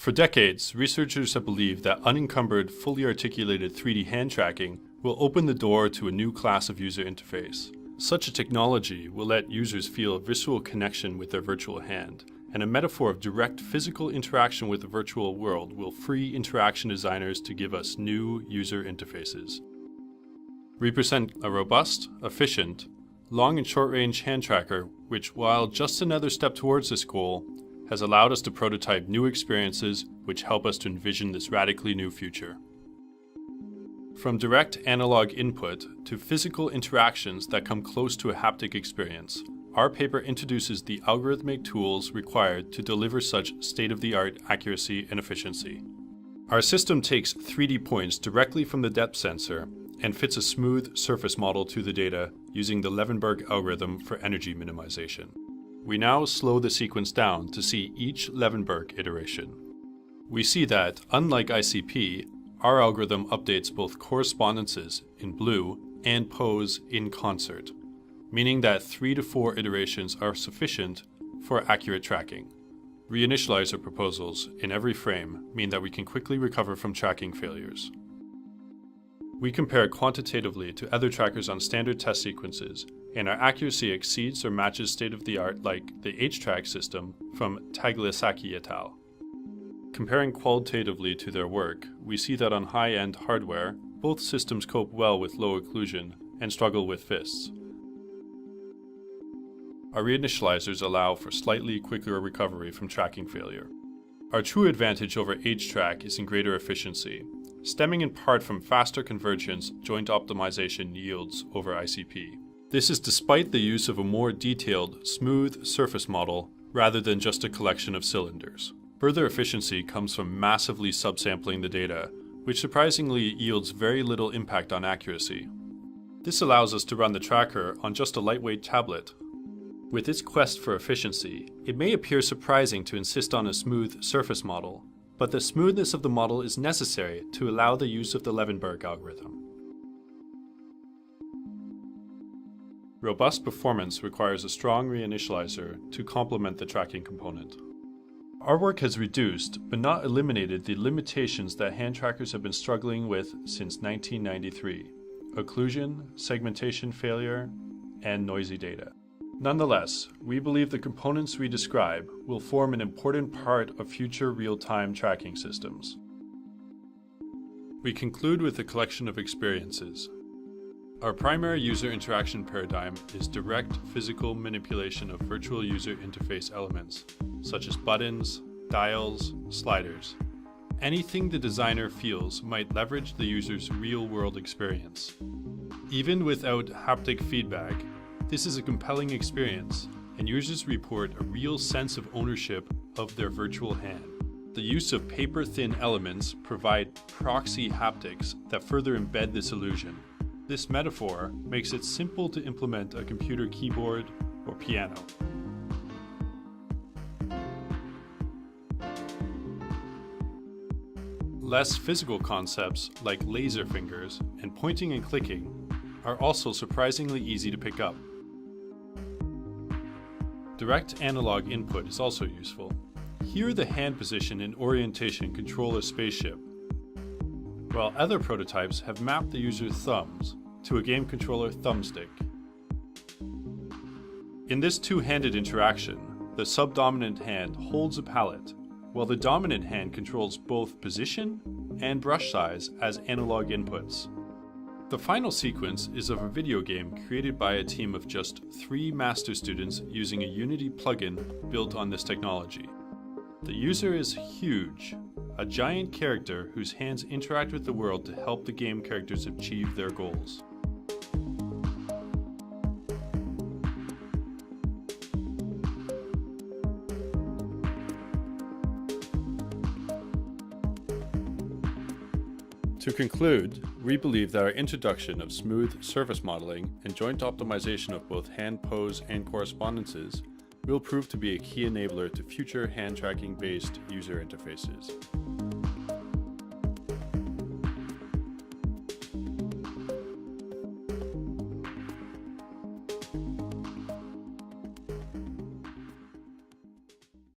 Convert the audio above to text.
For decades, researchers have believed that unencumbered, fully articulated 3D hand tracking will open the door to a new class of user interface. Such a technology will let users feel a visceral connection with their virtual hand, and a metaphor of direct physical interaction with the virtual world will free interaction designers to give us new user interfaces. We present a robust, efficient, long and short-range hand tracker, which, while just another step towards this goal, has allowed us to prototype new experiences which help us to envision this radically new future. From direct analog input to physical interactions that come close to a haptic experience, our paper introduces the algorithmic tools required to deliver such state-of-the-art accuracy and efficiency. Our system takes 3D points directly from the depth sensor and fits a smooth surface model to the data using the Levenberg algorithm for energy minimization. We now slow the sequence down to see each Levenberg iteration. We see that, unlike ICP, our algorithm updates both correspondences in blue and pose in concert, meaning that 3 to 4 iterations are sufficient for accurate tracking. Reinitializer proposals in every frame mean that we can quickly recover from tracking failures. We compare quantitatively to other trackers on standard test sequences, and our accuracy exceeds or matches state-of-the-art like the H-Track system from Tagliasacchi et al. Comparing qualitatively to their work, we see that on high-end hardware, both systems cope well with low occlusion and struggle with fists. Our reinitializers allow for slightly quicker recovery from tracking failure. Our true advantage over H-Track is in greater efficiency, stemming in part from faster convergence joint optimization yields over ICP. This is despite the use of a more detailed, smooth surface model rather than just a collection of cylinders. Further efficiency comes from massively subsampling the data, which surprisingly yields very little impact on accuracy. This allows us to run the tracker on just a lightweight tablet. With its quest for efficiency, it may appear surprising to insist on a smooth surface model, but the smoothness of the model is necessary to allow the use of the Levenberg algorithm. Robust performance requires a strong reinitializer to complement the tracking component. Our work has reduced, but not eliminated, the limitations that hand trackers have been struggling with since 1993: occlusion, segmentation failure, and noisy data. Nonetheless, we believe the components we describe will form an important part of future real-time tracking systems. We conclude with a collection of experiences. Our primary user interaction paradigm is direct physical manipulation of virtual user interface elements, such as buttons, dials, sliders. Anything the designer feels might leverage the user's real-world experience. Even without haptic feedback, this is a compelling experience, and users report a real sense of ownership of their virtual hand. The use of paper-thin elements provide proxy haptics that further embed this illusion. This metaphor makes it simple to implement a computer keyboard or piano. Less physical concepts like laser fingers and pointing and clicking are also surprisingly easy to pick up. Direct analog input is also useful. Here the hand position and orientation control a spaceship, while other prototypes have mapped the user's thumbs to a game controller thumbstick. In this two-handed interaction, the subdominant hand holds a palette, while the dominant hand controls both position and brush size as analog inputs. The final sequence is of a video game created by a team of just 3 master students using a Unity plugin built on this technology. The user is huge, a giant character whose hands interact with the world to help the game characters achieve their goals. To conclude, we believe that our introduction of smooth surface modeling and joint optimization of both hand pose and correspondences will prove to be a key enabler to future hand tracking based user interfaces.